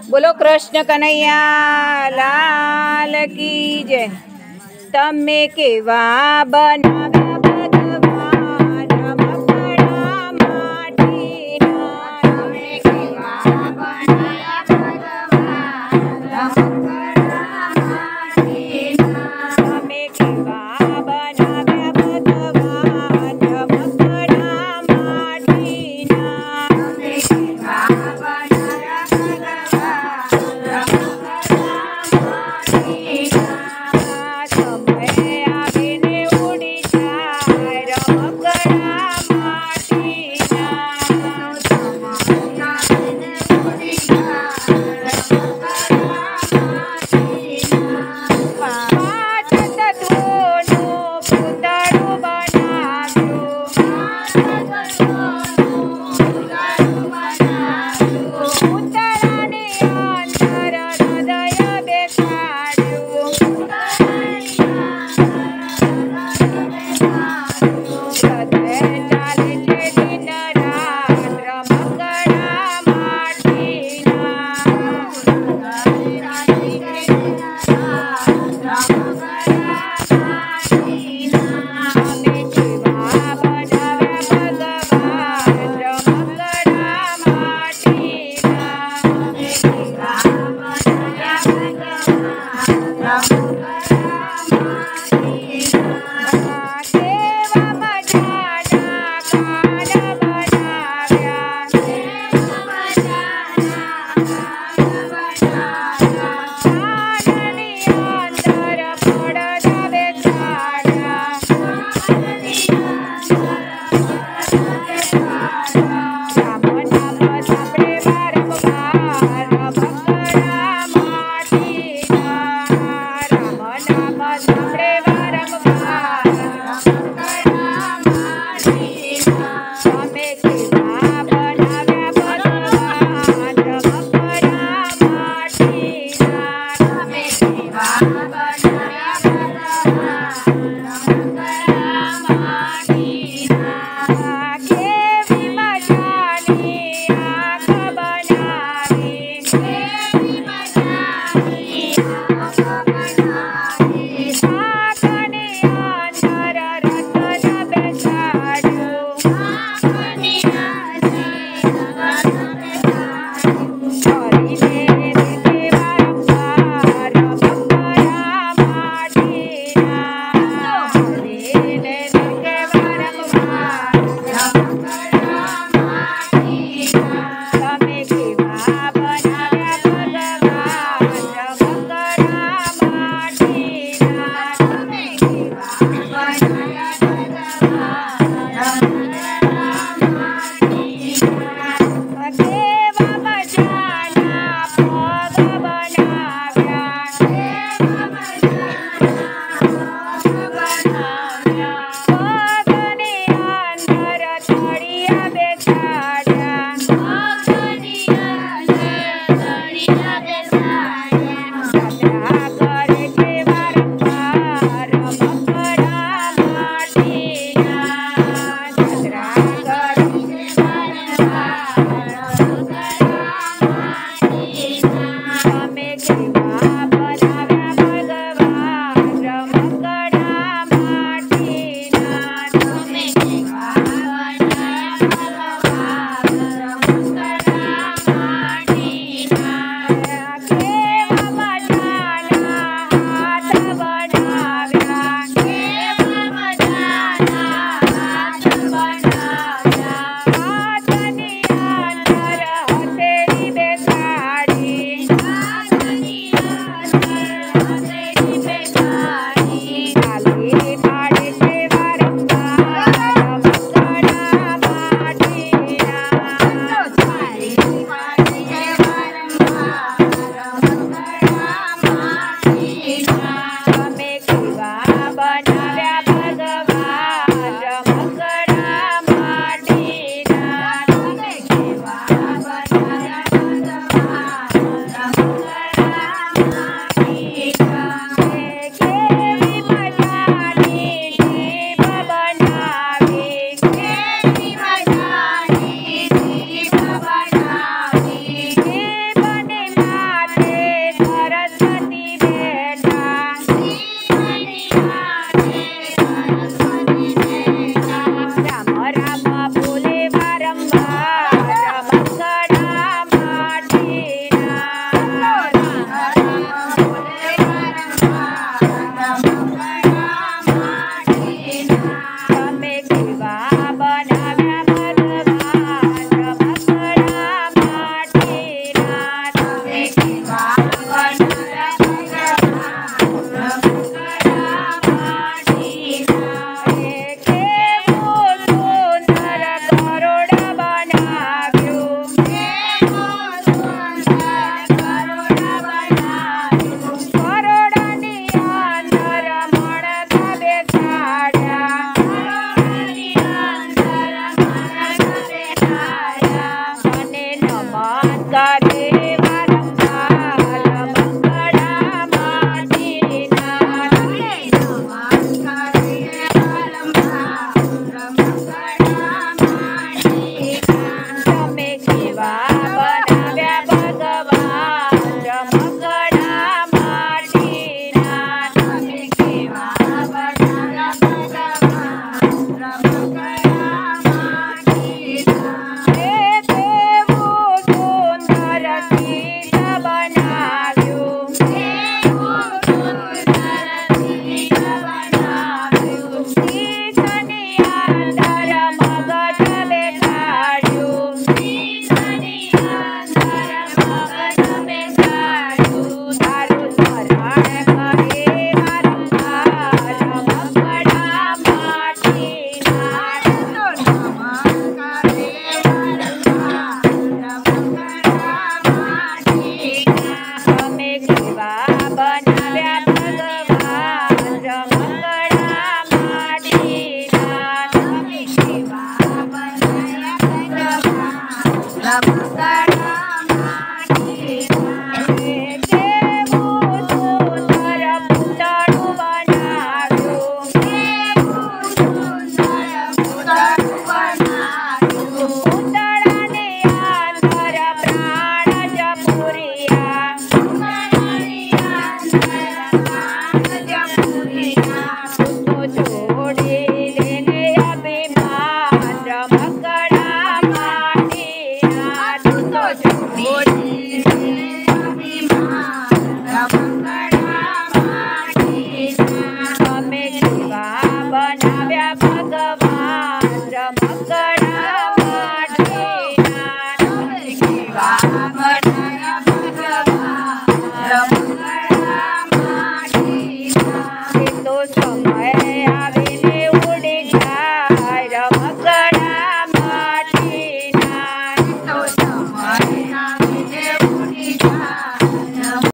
बोलो कृष्ण कन्हैया लाल की जय। तमे केवा बनाव्या भगवान मकड़ा माटीना। तमे केवा बनाव्या भगवान मकड़ा माटीना। तमे केवा बनाव्या भगवान मकड़ा माटीना। तमे केवा बनाव्या समय आવીને ઉડી જાય રમકડા માટીના। સમય આવીને ઉડી જાય રમકડા માટીના। પાંચ તત્વોનું પૂતળું બનાવ્યું। પૂતળાની અંદર હૃદય બેસાડ્યું। ચાલે છે દિન રાત રમકડા માટીના। અમે કેવા બનાવ્યા ભગવાન રમકડા માટીના। અમે કેવા બનાવ્યા ભગવાન કેવા મજાના કાન બનાવ્યા। કાનની અંદર પડદા બેસાડ્યા। રામ નામ સાંભળે વારંવાર રમકડા માટીના। રામ નામ સાંભળે વારંવાર રમકડા માટીના। અમે કેવા બનાવ્યા ભગવાન રમકડા માટીના। અમે કેવા બનાવ્યા ભગવાન રમકડા માટીના। કેવી મજાની આંખ બનાવી। કેવી મજાની આંખ બનાવી। આંખની અંદર રતન બેસાડ્યું। આંખની અંદર રતન બેસાડ્યું। કરીને